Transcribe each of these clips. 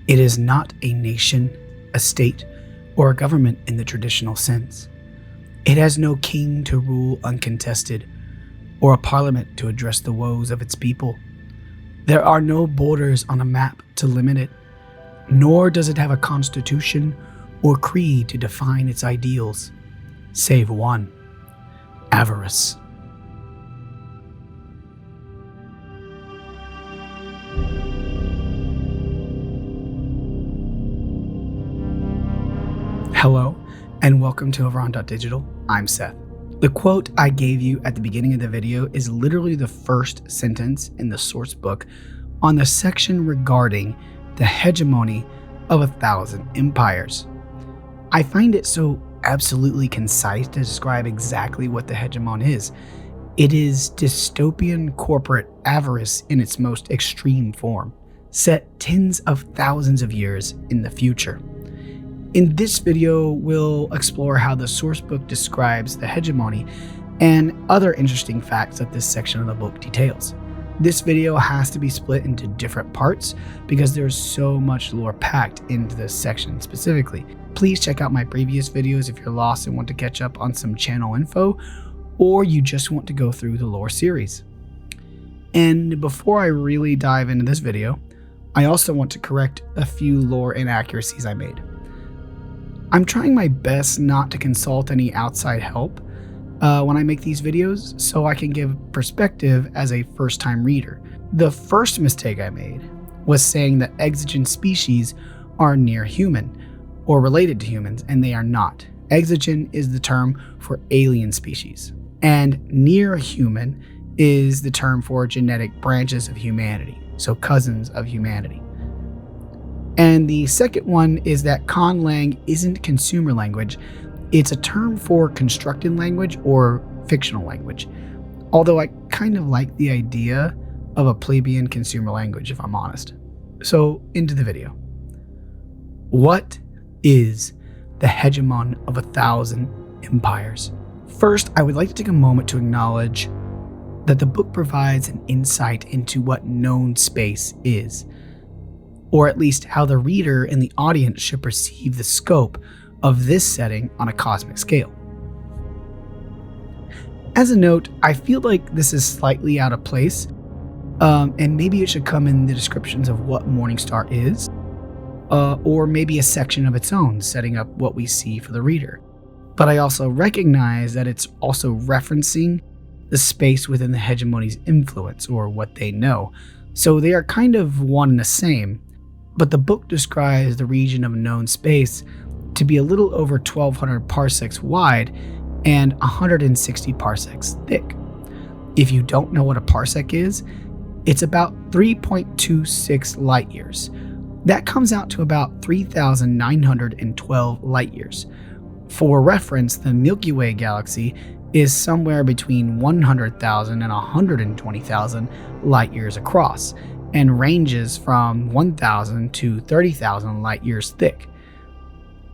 It is not a nation, a state, or a government in the traditional sense. It has no king to rule uncontested, or a parliament to address the woes of its people. There are no borders on a map to limit it, nor does it have a constitution or creed to define its ideals, save one: avarice. Hello, and welcome to Havran.Digital. I'm Seth. The quote I gave you at the beginning of the video is literally the first sentence in the source book on the section regarding the hegemony of 1,000 empires. I find it so absolutely concise to describe exactly what the hegemon is. It is dystopian corporate avarice in its most extreme form, set tens of thousands of years in the future. In this video, we'll explore how the source book describes the hegemony and other interesting facts that this section of the book details. This video has to be split into different parts because there's so much lore packed into this section specifically. Please check out my previous videos if you're lost and want to catch up on some channel info, or you just want to go through the lore series. And before I really dive into this video, I also want to correct a few lore inaccuracies I made. I'm trying my best not to consult any outside help when I make these videos, so I can give perspective as a first-time reader. The first mistake I made was saying that exigent species are near human, or related to humans, and they are not. Exigent is the term for alien species, and near human is the term for genetic branches of humanity, so cousins of humanity. And the second one is that conlang isn't consumer language, it's a term for constructed language or fictional language. Although I kind of like the idea of a plebeian consumer language, if I'm honest. So into the video. What is the hegemon of 1,000 empires? First, I would like to take a moment to acknowledge that the book provides an insight into what known space is, or at least how the reader and the audience should perceive the scope of this setting on a cosmic scale. As a note, I feel like this is slightly out of place, and maybe it should come in the descriptions of what Morningstar is, or maybe a section of its own, setting up what we see for the reader. But I also recognize that it's also referencing the space within the hegemony's influence, or what they know, so they are kind of one and the same. But the book describes the region of known space to be a little over 1,200 parsecs wide and 160 parsecs thick. If you don't know what a parsec is, it's about 3.26 light years. That comes out to about 3,912 light years. For reference, the Milky Way galaxy is somewhere between 100,000 and 120,000 light years across, and ranges from 1,000 to 30,000 light years thick.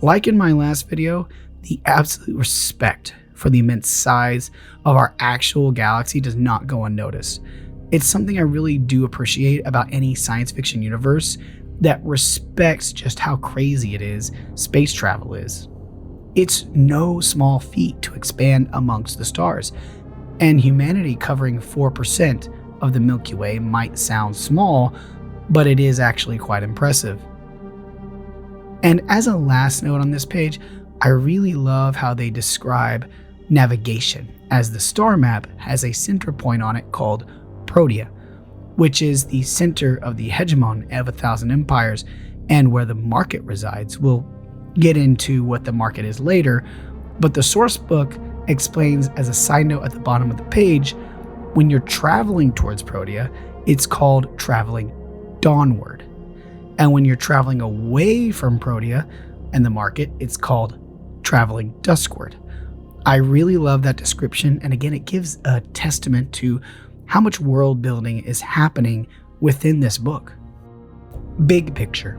Like in my last video, the absolute respect for the immense size of our actual galaxy does not go unnoticed. It's something I really do appreciate about any science fiction universe that respects just how crazy it is space travel is. It's no small feat to expand amongst the stars, and humanity covering 4% of the Milky Way might sound small, but it is actually quite impressive. And as a last note on this page, I really love how they describe navigation, as the star map has a center point on it called Protea, which is the center of the hegemon of 1,000 empires and where the market resides. We'll get into what the market is later, but the source book explains as a side note at the bottom of the page, when you're traveling towards Protea, it's called traveling dawnward. And when you're traveling away from Protea and the market, it's called traveling duskward. I really love that description, and again, it gives a testament to how much world building is happening within this book. Big picture,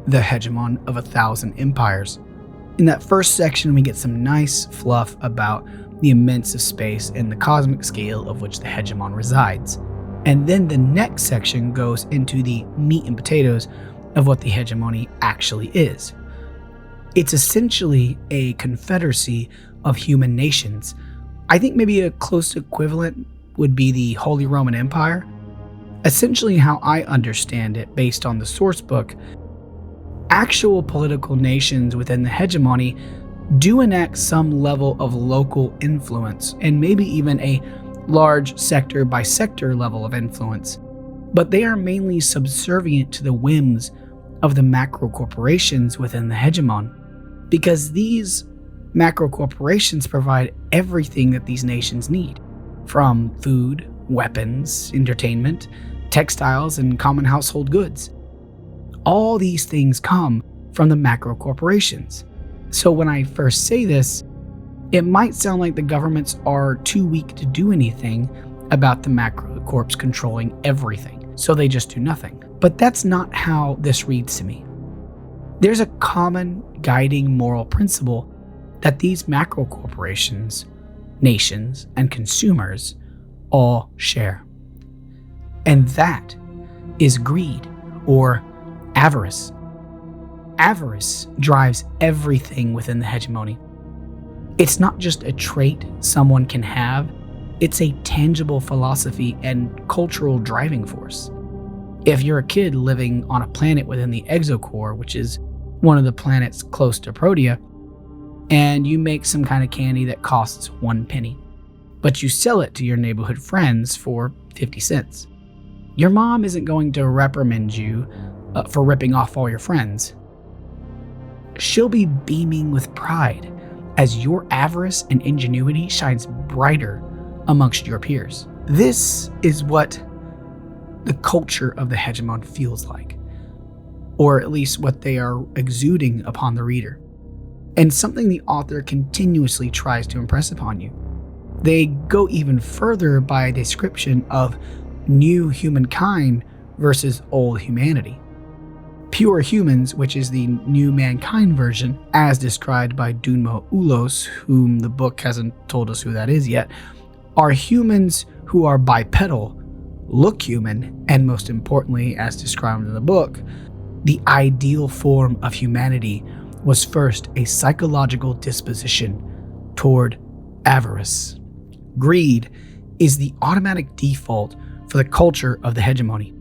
the hegemon of 1,000 empires. In that first section, we get some nice fluff about the immense of space and the cosmic scale of which the hegemon resides. And then the next section goes into the meat and potatoes of what the hegemony actually is. It's essentially a confederacy of human nations. I think maybe a close equivalent would be the Holy Roman Empire. Essentially, how I understand it based on the source book, actual political nations within the hegemony do enact some level of local influence and maybe even a large sector by sector level of influence, but they are mainly subservient to the whims of the macro corporations within the hegemon, because these macro corporations provide everything that these nations need, from food, weapons, entertainment, textiles, and common household goods. All these things come from the macro corporations. So when I first say this, it might sound like the governments are too weak to do anything about the macro corps controlling everything, so they just do nothing. But that's not how this reads to me. There's a common guiding moral principle that these macro corporations, nations, and consumers all share. And that is greed, or avarice. Avarice drives everything within the hegemony. It's not just a trait someone can have, it's a tangible philosophy and cultural driving force. If you're a kid living on a planet within the exocore, which is one of the planets close to Protea, and you make some kind of candy that costs 1 penny, but you sell it to your neighborhood friends for 50 cents. Your mom isn't going to reprimand you for ripping off all your friends. She'll be beaming with pride as your avarice and ingenuity shines brighter amongst your peers. This is what the culture of the hegemon feels like, or at least what they are exuding upon the reader, and something the author continuously tries to impress upon you. They go even further by a description of new humankind versus old humanity. Pure humans, which is the new mankind version, as described by Dunmo Ulos, whom the book hasn't told us who that is yet, are humans who are bipedal, look human, and most importantly, as described in the book, the ideal form of humanity was first a psychological disposition toward avarice. Greed is the automatic default for the culture of the hegemony.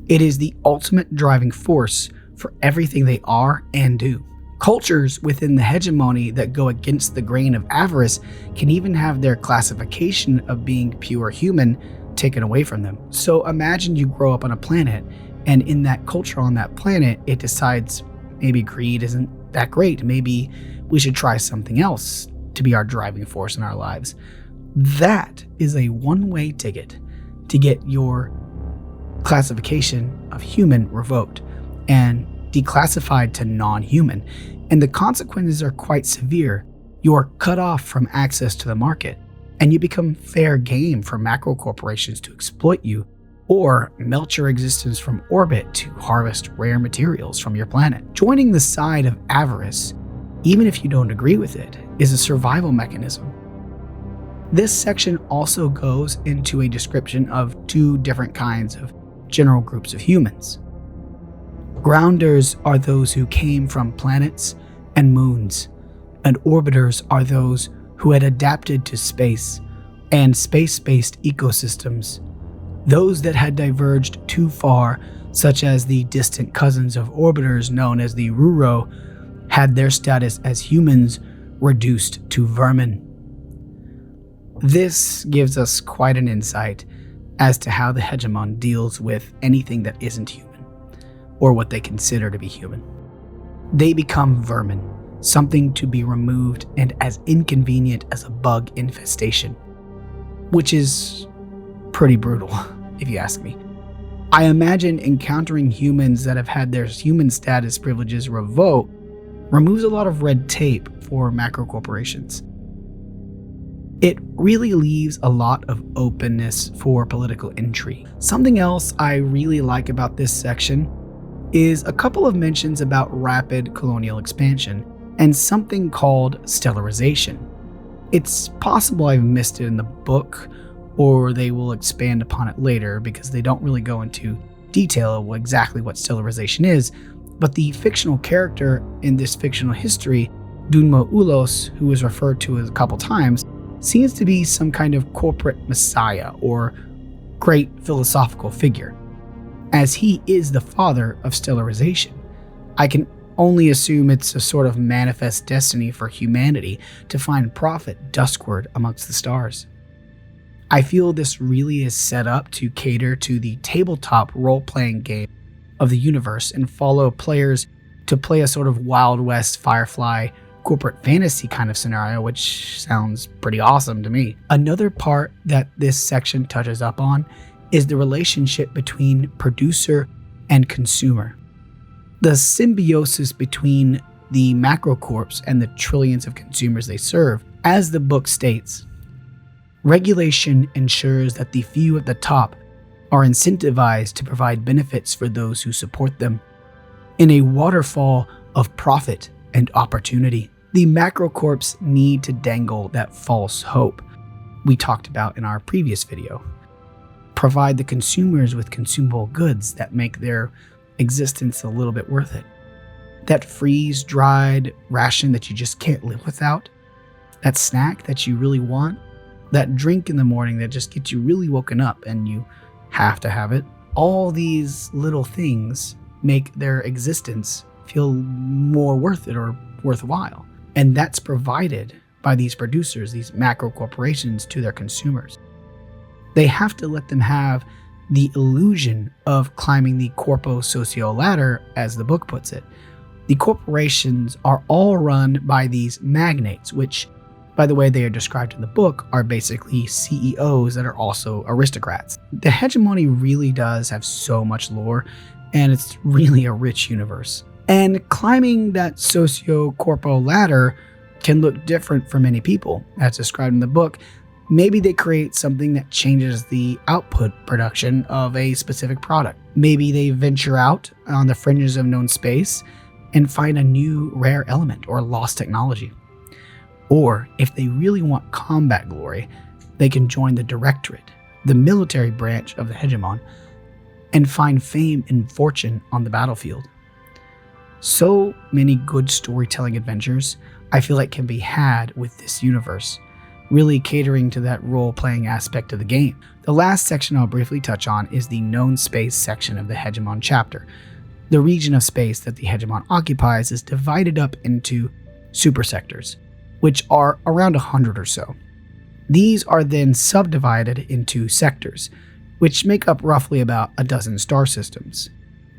It is the ultimate driving force for everything they are and do. Cultures within the hegemony that go against the grain of avarice can even have their classification of being pure human taken away from them. So imagine you grow up on a planet, and in that culture on that planet, it decides maybe greed isn't that great. Maybe we should try something else to be our driving force in our lives. That is a one-way ticket to get your classification of human revoked and declassified to non-human. And the consequences are quite severe. You are cut off from access to the market, and you become fair game for macro corporations to exploit you or melt your existence from orbit to harvest rare materials from your planet. Joining the side of avarice, even if you don't agree with it, is a survival mechanism. This section also goes into a description of 2 different kinds of general groups of humans. Grounders are those who came from planets and moons, and orbiters are those who had adapted to space and space-based ecosystems. Those that had diverged too far, such as the distant cousins of orbiters known as the Ruro, had their status as humans reduced to vermin. This gives us quite an insight as to how the hegemon deals with anything that isn't human, or what they consider to be human. They become vermin, something to be removed and as inconvenient as a bug infestation, which is pretty brutal, if you ask me. I imagine encountering humans that have had their human status privileges revoked removes a lot of red tape for macro corporations. It really leaves a lot of openness for political intrigue. Something else I really like about this section is a couple of mentions about rapid colonial expansion and something called stellarization. It's possible I've missed it in the book, or they will expand upon it later because they don't really go into detail exactly what stellarization is, but the fictional character in this fictional history, Dunmo Ulos, who is referred to a couple times, seems to be some kind of corporate messiah or great philosophical figure. As he is the father of stellarization, I can only assume it's a sort of manifest destiny for humanity to find profit duskward amongst the stars. I feel this really is set up to cater to the tabletop role-playing game of the universe and follow players to play a sort of Wild West Firefly corporate fantasy kind of scenario, which sounds pretty awesome to me. Another part that this section touches up on is the relationship between producer and consumer. The symbiosis between the macrocorps and the trillions of consumers they serve. As the book states, regulation ensures that the few at the top are incentivized to provide benefits for those who support them in a waterfall of profit and opportunity. The macrocorps need to dangle that false hope we talked about in our previous video. Provide the consumers with consumable goods that make their existence a little bit worth it. That freeze-dried ration that you just can't live without. That snack that you really want. That drink in the morning that just gets you really woken up and you have to have it. All these little things make their existence feel more worth it or worthwhile. And that's provided by these producers, these macro corporations, to their consumers. They have to let them have the illusion of climbing the corpo-socio ladder, as the book puts it. The corporations are all run by these magnates, which, by the way they are described in the book, are basically CEOs that are also aristocrats. The hegemony really does have so much lore, and it's really a rich universe. And climbing that socio-corpo ladder can look different for many people. As described in the book, maybe they create something that changes the output production of a specific product. Maybe they venture out on the fringes of known space and find a new rare element or lost technology. Or if they really want combat glory, they can join the Directorate, the military branch of the Hegemon, and find fame and fortune on the battlefield. So many good storytelling adventures I feel like can be had with this universe, really catering to that role-playing aspect of the game. The last section I'll briefly touch on is the known space section of the Hegemon chapter. The region of space that the Hegemon occupies is divided up into supersectors, which are around 100 or so. These are then subdivided into sectors, which make up roughly about a dozen star systems.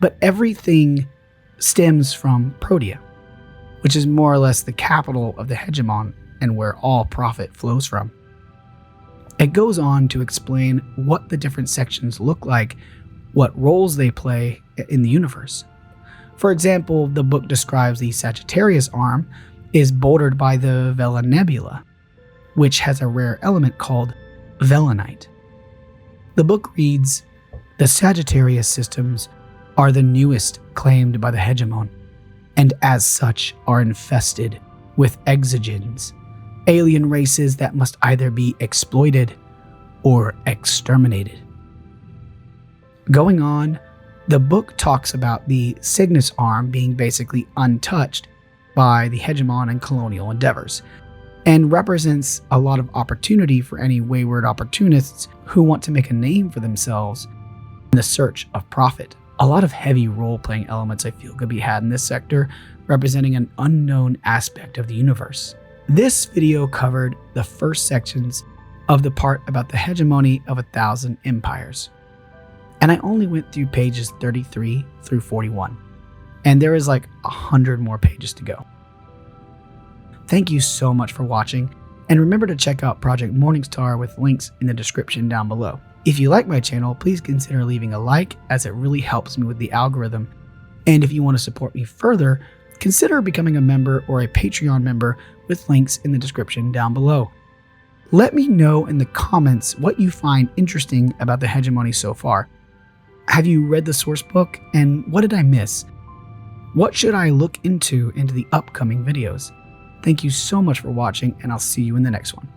But everything stems from Protea, which is more or less the capital of the Hegemon and where all profit flows from. It goes on to explain what the different sections look like, what roles they play in the universe. For example, the book describes the Sagittarius arm is bordered by the Vela Nebula, which has a rare element called Velanite. The book reads, "The Sagittarius systems are the newest claimed by the Hegemon, and as such are infested with exogens, alien races that must either be exploited or exterminated." Going on, the book talks about the Cygnus arm being basically untouched by the Hegemon and colonial endeavors, and represents a lot of opportunity for any wayward opportunists who want to make a name for themselves in the search of profit. A lot of heavy role-playing elements I feel could be had in this sector, representing an unknown aspect of the universe. This video covered the first sections of the part about the hegemony of 1,000 empires. And I only went through pages 33 through 41. And there is like 100 more pages to go. Thank you so much for watching, and remember to check out Project Morningstar with links in the description down below. If you like my channel, please consider leaving a like, as it really helps me with the algorithm. And if you want to support me further, consider becoming a member or a Patreon member with links in the description down below. Let me know in the comments what you find interesting about the hegemony so far. Have you read the source book, and what did I miss? What should I look into the upcoming videos? Thank you so much for watching, and I'll see you in the next one.